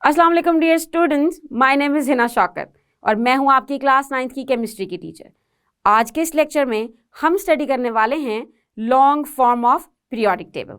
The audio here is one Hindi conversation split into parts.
अस्सलाम वालेकुम dear students, my name is Hina Shaukat और मैं हूं आपकी क्लास 9th की केमिस्ट्री की टीचर। आज के इस लेक्चर में हम स्टडी करने वाले हैं long form of periodic table.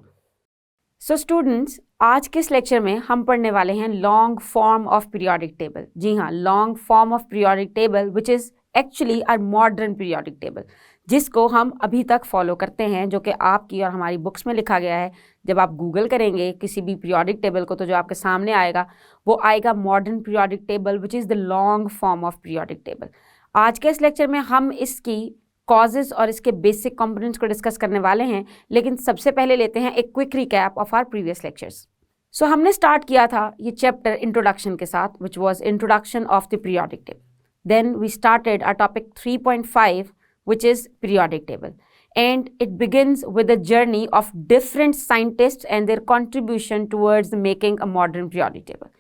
So students, आज के इस लेक्चर में हम पढ़ने वाले हैं long form of periodic table. जी हाँ, long form of periodic table which is actually our modern periodic table, जिसको हम अभी तक फॉलो करते हैं, जो कि आपकी और हमारी बुक्स में लिखा गया है। जब आप गूगल करेंगे किसी भी पीरियोडिक टेबल को, तो जो आपके सामने आएगा वो आएगा modern periodic table which is the long form of periodic table. आज के इस लेक्चर में हम इसकी कॉजेज़ और इसके बेसिक कंपोनेंट्स को डिस्कस करने वाले हैं, लेकिन सबसे पहले लेते हैं एक quick recap of our previous lectures. So हमने स्टार्ट किया था ये चैप्टर इंट्रोडक्शन के साथ, which was introduction of the periodic table. Then we started our topic 3.5, which is periodic table, and it begins with a journey of different scientists and their contribution towards making a modern periodic table.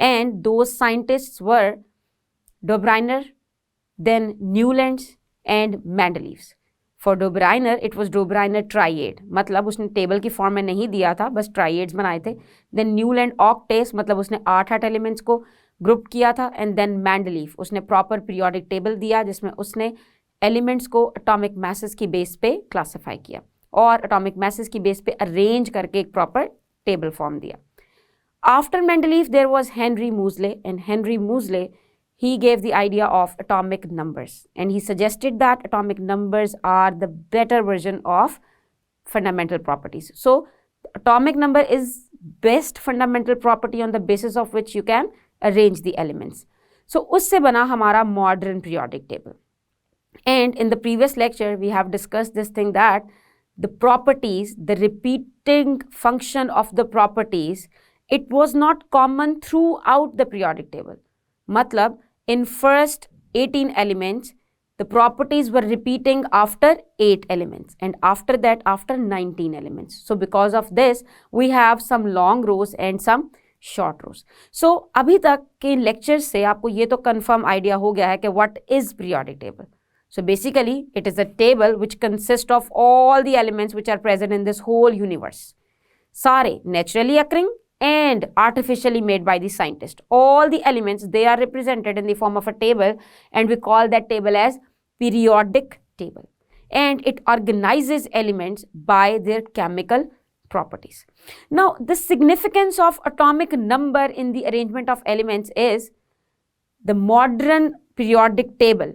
And those scientists were Dobriner, then Newlands and Mendeleev. For Dobriner, it was Dobriner triad, मतलब उसने टेबल की फॉर्म में नहीं दिया था, बस ट्राइएड्स बनाए थे। Then Newland octaves, मतलब उसने 8 एलिमेंट्स को ग्रुप किया था। एंड देन मैंडलीफ, उसने प्रॉपर पीरियोडिक टेबल दिया जिसमें उसने एलिमेंट्स को एटॉमिक मैसेस की बेस पे क्लासिफाई किया और एटॉमिक मैसेस की बेस पे अरेंज करके एक प्रॉपर टेबल फॉर्म दिया। After Mendeleev there was Henry Moseley, and Henry Moseley he gave the idea of atomic numbers, and he suggested that atomic numbers are the better version of fundamental properties. So atomic number is best fundamental property on the basis of which you can arrange the elements. So उससे बना हमारा modern periodic table. And in the previous lecture we have discussed this thing that the properties, the repeating function of the properties, it was not common throughout the periodic table. मतलब in first 18 elements the properties were repeating after 8 elements, and after that after 19 elements. So because of this we have some long rows and some short rows. So अभी तक के लेक्चर से आपको ये तो कंफर्म आइडिया हो गया है कि what is periodic table. So basically it is a table which consists of all the elements which are present in this whole universe, सारे naturally occurring and artificially made by the scientist. All the elements, they are represented in the form of a table, and we call that table as periodic table, and it organizes elements by their chemical properties. Now the significance of atomic number in the arrangement of elements is the modern periodic table,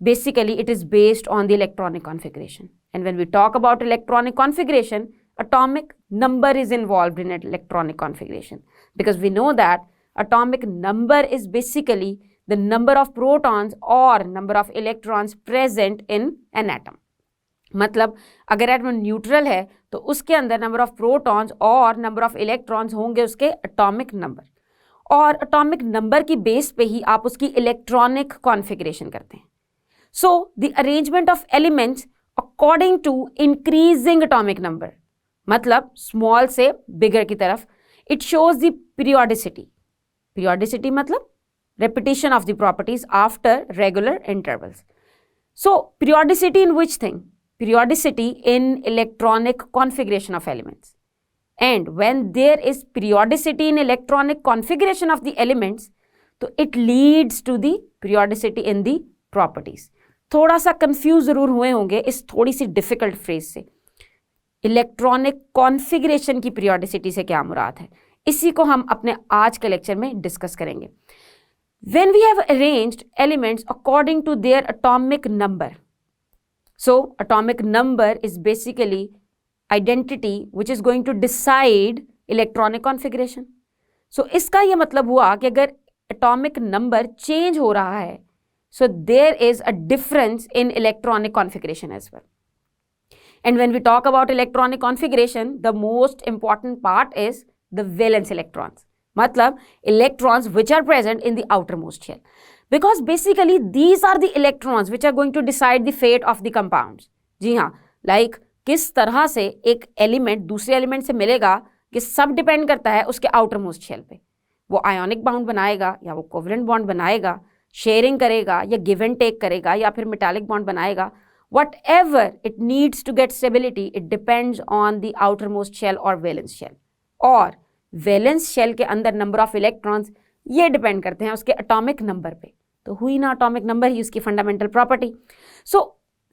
basically it is based on the electronic configuration, and when we talk about electronic configuration, atomic number is involved in electronic configuration, because we know that atomic number is basically the number of protons or number of electrons present in an atom. मतलब अगर एटम न्यूट्रल है तो उसके अंदर नंबर ऑफ प्रोटॉन्स और नंबर ऑफ इलेक्ट्रॉन्स होंगे उसके एटॉमिक नंबर, और एटॉमिक नंबर की बेस पे ही आप उसकी इलेक्ट्रॉनिक कॉन्फ़िगरेशन करते हैं. So the arrangement of elements according to increasing atomic number, मतलब स्मॉल से बिगर की तरफ, it shows the periodicity. Periodicity मतलब repetition of the properties after regular intervals. So periodicity in which thing? Periodicity in electronic configuration of elements. And when there is periodicity in electronic configuration of the elements, तो it leads to the periodicity in the properties. थोड़ा सा कंफ्यूज जरूर हुए होंगे इस थोड़ी सी डिफिकल्ट फ्रेज से. इलेक्ट्रॉनिक कॉन्फ़िगरेशन की पीरियोडिसिटी से क्या मुराद है, इसी को हम अपने आज के लेक्चर में डिस्कस करेंगे. When we have arranged elements according to their atomic number, so atomic number is basically identity which is going to decide electronic configuration. So इसका ये मतलब हुआ कि अगर atomic number change हो रहा है, so there is a difference in electronic configuration as well. And when we talk about electronic configuration, the most important part is the valence electrons. मतलब electrons which are present in the outermost shell, because basically these are the electrons which are going to decide the fate of the compounds. जी हाँ, like किस तरह से एक एलिमेंट दूसरे एलिमेंट से मिलेगा, ये सब डिपेंड करता है उसके outermost shell पे. वो आयोनिक बाउंड बनाएगा या वो कोवलेंट बॉन्ड बनाएगा, शेयरिंग करेगा या गिव एंड टेक करेगा या फिर मेटालिक बॉन्ड बनाएगा. Whatever it needs to get stability, it depends on the outermost shell or valence shell. और वैलेंस शेल के अंदर नंबर ऑफ इलेक्ट्रॉन्स ये डिपेंड करते हैं उसके एटॉमिक नंबर पे। तो हुई ना एटॉमिक नंबर ही उसकी fundamental property. So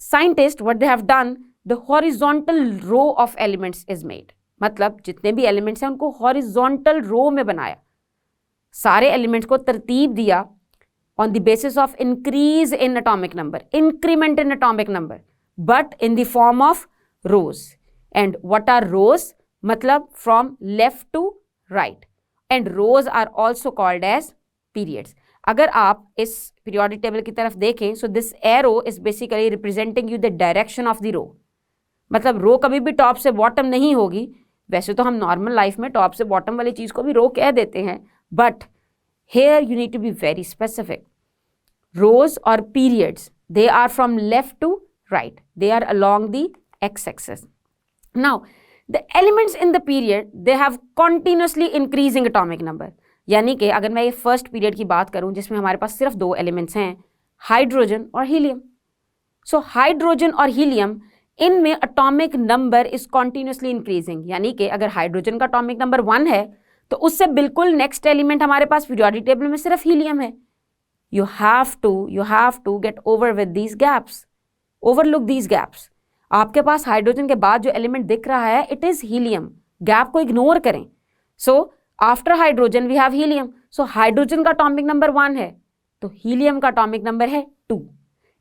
scientist what they have done, the horizontal row of elements is made, मतलब जितने भी एलिमेंट्स हैं उनको हॉरिजॉन्टल रो में बनाया, सारे एलिमेंट्स को तरतीब दिया on the basis of increase in atomic number, increment in atomic number, but in the form of rows. And what are rows? मतलब from left to right. And rows are also called as periods. अगर आप इस periodic table की तरफ देखें, so this arrow is basically representing you the direction of the row. मतलब रो कभी भी टॉप से बॉटम नहीं होगी। वैसे तो हम नॉर्मल लाइफ में टॉप से बॉटम वाली चीज़ को भी रो कह देते हैं, but here you need to be very specific. Rows or periods, they are from left to right. They are along the x-axis. Now, the elements in the period, they have continuously increasing atomic number. यानी कि अगर मैं ये फर्स्ट पीरियड की बात करूं जिसमें हमारे पास सिर्फ दो एलिमेंट्स हैं, हाइड्रोजन और हीलियम। सो हाइड्रोजन और हीलियम, इनमें atomic number is continuously increasing. यानी कि अगर हाइड्रोजन का अटोमिक नंबर 1 है तो उससे बिल्कुल नेक्स्ट एलिमेंट हमारे पास पीरियोडिक टेबल में सिर्फ हीलियम है। You have to get over with these gaps, overlook these gaps. आपके पास हाइड्रोजन के बाद जो एलिमेंट दिख रहा है इट इज हीलियम, गैप को इग्नोर करें। So after hydrogen we have helium. So hydrogen का अटोमिक नंबर 1 है तो हीलियम का अटोमिक नंबर है 2।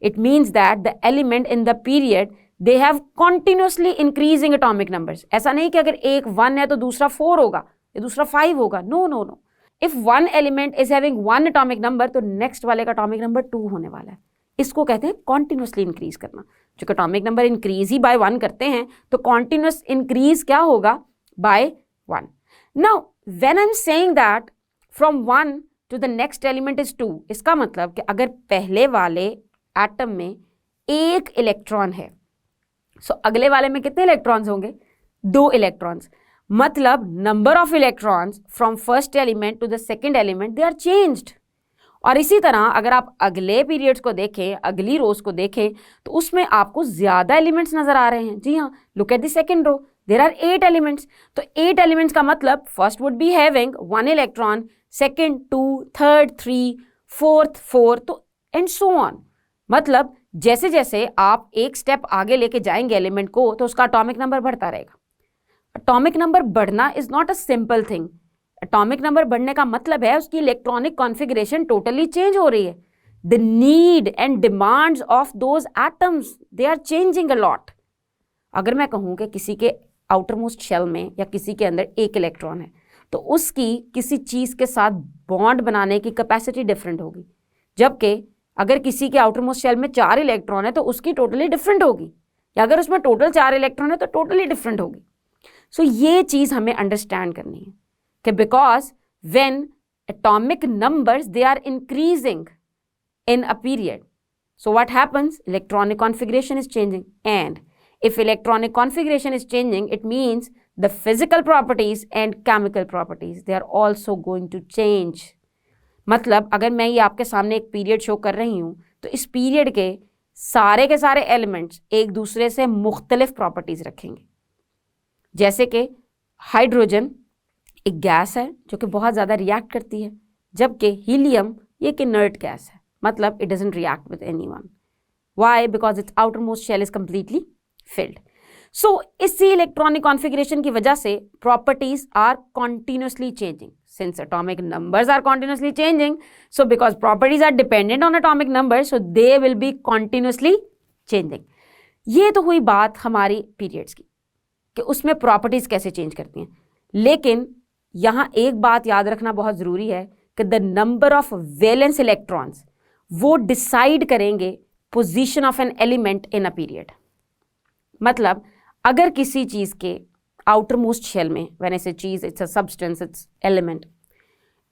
It means that the element in the period they have continuously increasing atomic numbers. ऐसा नहीं कि अगर एक 1 है तो दूसरा 4 होगा या दूसरा 5 होगा, no no no. If one element is having 1 atomic number तो नेक्स्ट वाले का atomic number 2 होने वाला है। इसको कहते हैं continuously increase करना। जो atomic number increase he by 1 करते हैं तो continuous increase क्या होगा? by 1. Now when I'm saying that from 1 to the next element is 2, इसका मतलब कि अगर पहले वाले एटम में एक इलेक्ट्रॉन है, सो अगले वाले में कितने इलेक्ट्रॉन्स होंगे? 2 इलेक्ट्रॉन्स। मतलब number of electrons from first element to the second element they are changed. और इसी तरह अगर आप अगले पीरियड्स को देखें, अगली रोज को देखें तो उसमें आपको ज्यादा एलिमेंट्स नजर आ रहे हैं। जी हाँ, look at the second row, there are 8 elements. तो 8 एलिमेंट्स का मतलब first would be having 1 electron, second 2, third 3, fourth 4, तो एंड सो ऑन। मतलब जैसे जैसे आप एक स्टेप आगे लेके जाएंगे एलिमेंट को तो उसका एटॉमिक नंबर बढ़ता रहेगा। एटॉमिक नंबर बढ़ना is not a simple thing. Atomic number बढ़ने का मतलब है उसकी इलेक्ट्रॉनिक कॉन्फ़िगरेशन टोटली चेंज हो रही है। The need and demands of those atoms they are changing a lot. अगर मैं कहूँ कि किसी के आउटर मोस्ट शेल में या किसी के अंदर एक इलेक्ट्रॉन है तो उसकी किसी चीज़ के साथ बॉन्ड बनाने की कैपेसिटी डिफरेंट होगी, जबकि अगर किसी के आउटर मोस्ट शेल में 4 इलेक्ट्रॉन है तो उसकी टोटली डिफरेंट होगी, या अगर उसमें टोटल 4 इलेक्ट्रॉन है तो टोटली डिफरेंट होगी। सो ये चीज़ हमें अंडरस्टैंड करनी है कि because when atomic numbers they are increasing in a period, so what happens? Electronic configuration is changing, and if electronic configuration is changing, it means the physical properties and chemical properties, they are also going to change. मतलब अगर मैं ये आपके सामने एक पीरियड शो कर रही हूँ तो इस पीरियड के सारे एलिमेंट्स एक दूसरे से मुख्तलिफ प्रॉपर्टीज रखेंगे। जैसे कि हाइड्रोजन एक गैस है जो कि बहुत ज़्यादा रिएक्ट करती है, जबकि हीलियम ये एक इनर्ट गैस है, मतलब it doesn't react with anyone. Why? Because its outermost shell is completely filled. So इसी electronic configuration की वजह से properties are continuously changing. Since atomic numbers are continuously changing, so because properties are dependent on atomic numbers, so they will be continuously changing. ये तो हुई बात हमारी periods की कि उसमें properties कैसे change करती हैं, लेकिन यहाँ एक बात याद रखना बहुत ज़रूरी है कि the number of valence electrons वो डिसाइड करेंगे position of an element in a period. मतलब अगर किसी चीज़ के आउटर मोस्ट शेल में, व्हेन आई से चीज़ it's a substance, it's element,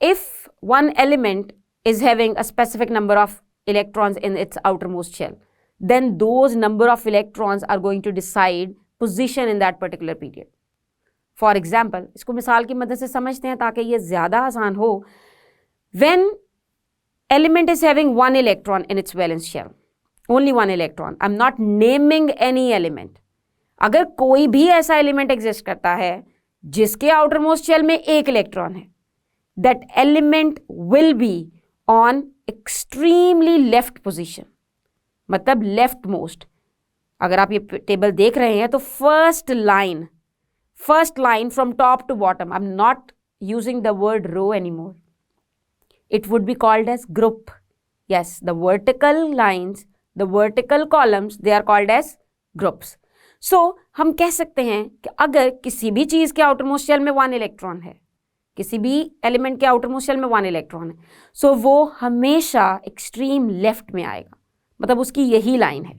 if one element is having a specific number of electrons in its outer most shell, then those number of electrons are going to decide position in that particular period. For example, इसको मिसाल की मदद से समझते हैं ताकि ये ज़्यादा आसान हो। When element is having 1 electron in its valence shell, only 1 electron, I'm not naming any element. अगर कोई भी ऐसा एलिमेंट एग्जिस्ट करता है जिसके आउटर मोस्ट शेल में 1 इलेक्ट्रॉन है, that element will be on extremely left position, मतलब लेफ्ट मोस्ट। अगर आप ये टेबल देख रहे हैं तो first line from top to bottom, I am not using the word row anymore, it would be called as group. Yes, the vertical lines, the vertical columns, they are called as groups. So हम कह सकते हैं कि अगर किसी भी चीज़ के आउटरमोस्ट शेल में 1 इलेक्ट्रॉन है, किसी भी एलिमेंट के आउटरमोस्ट शेल में 1 इलेक्ट्रॉन है, सो वो हमेशा एक्सट्रीम लेफ्ट में आएगा, मतलब उसकी यही लाइन है।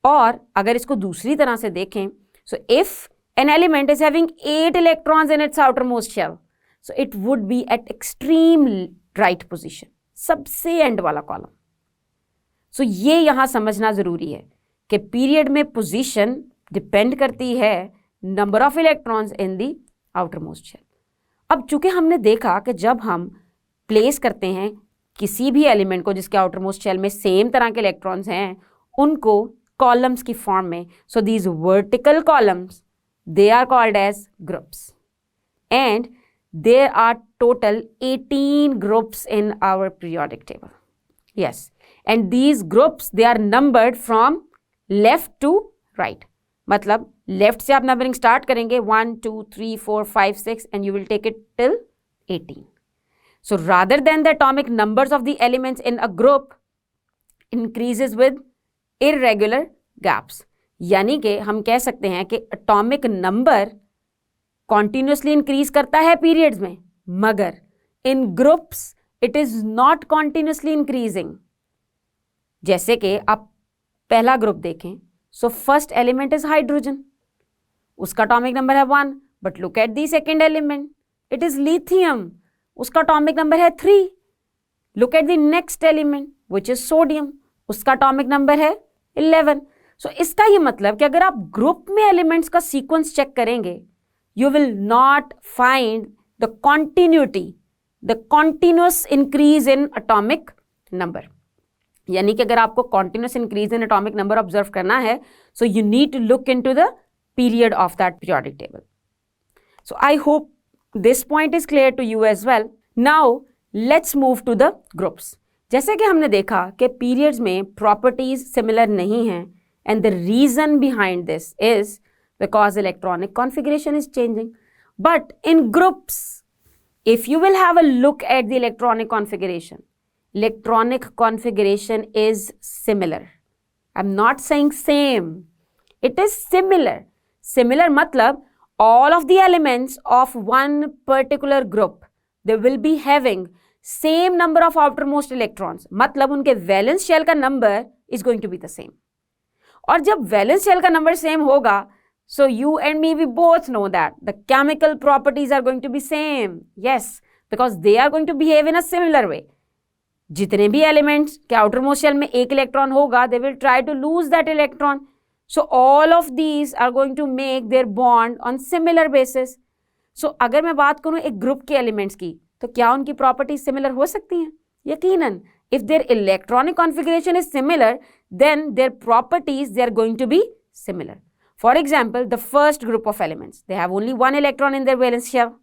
और अगर इसको दूसरी तरह से देखें, so if an element is having 8 electrons in its outermost shell, so it would be at extreme right position, सबसे एंड वाला कॉलम। सो ये यहाँ समझना ज़रूरी है कि पीरियड में पोजीशन डिपेंड करती है number of electrons in the outer most shell. अब चूंकि हमने देखा कि जब हम प्लेस करते हैं किसी भी एलिमेंट को जिसके आउटर मोस्ट शेल में सेम तरह के इलेक्ट्रॉन्स हैं, उनको कॉलम्स की फॉर्म में, so these vertical columns they are called as groups, and there are total 18 groups in our periodic table. Yes, and these groups, they are numbered from left to right. मतलब left से आप numbering start करेंगे 1 2 3 4 5 6 and you will take it till 18. So rather than the atomic numbers of the elements in a group increases with irregular gaps, यानी कि हम कह सकते हैं कि atomic number कॉन्टिन्यूसली इंक्रीज करता है पीरियड्स में, मगर in groups it is not continuously increasing. जैसे कि आप पहला ग्रुप देखें, so first element is hydrogen, उसका एटॉमिक नंबर है 1, but look at the second element, it is lithium, उसका एटॉमिक नंबर है 3। Look at the next element which is sodium, उसका एटॉमिक नंबर है 11। सो इसका ये मतलब कि अगर आप ग्रुप में एलिमेंट्स का सीक्वेंस चेक करेंगे, you will not find the continuity, the continuous increase in atomic number. यानी कि अगर आपको continuous increase in atomic number observe करना है, so you need to look into the period of that periodic table. So I hope this point is clear to you as well. Now let's move to the groups. जैसे कि हमने देखा कि periods में properties similar नहीं हैं, and the reason behind this is because electronic configuration is changing. But in groups, if you will have a look at the electronic configuration is similar. I'm not saying same. It is similar. Similar matlab all of the elements of one particular group, they will be having same number of outermost electrons. matlab unke valence shell ka number is going to be the same. और जब valence shell का number same होगा, so you and me, we both know that the chemical properties are going to be same. Yes, because they are going to behave in a similar way. जितने भी elements के outermost shell में एक electron होगा, they will try to lose that electron. So all of these are going to make their bond on similar basis. So अगर मैं बात करूँ एक group के elements की, तो क्या उनकी properties similar हो सकती हैं? यकीनन. If their electronic configuration is similar, then their properties, they are going to be similar. For example, the first group of elements, they have only 1 electron in their valence shell.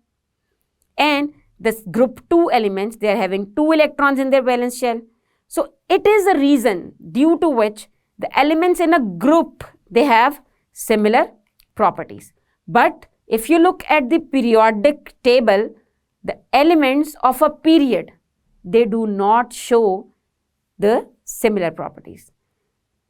And this group 2 elements, they are having 2 electrons in their valence shell. So it is a reason due to which the elements in a group, they have similar properties. But if you look at the periodic table, the elements of a period, they do not show the similar properties.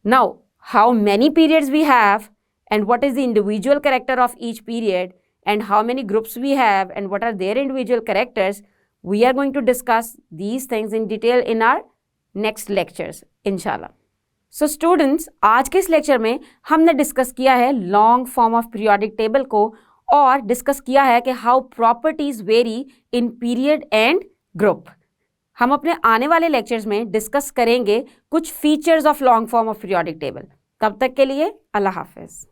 Now, how many periods we have, and what is the individual character of each period, and how many groups we have, and what are their individual characters, we are going to discuss these things in detail in our next lectures, inshallah. So students, आज के इस लेक्चर में हमने डिस्कस किया है long form of periodic table को, और डिस्कस किया है कि how properties very in period and group. हम अपने आने वाले लेक्चर्स में डिस्कस करेंगे कुछ features of long form of periodic table. तब तक के लिए अल्लाह हाफिज़।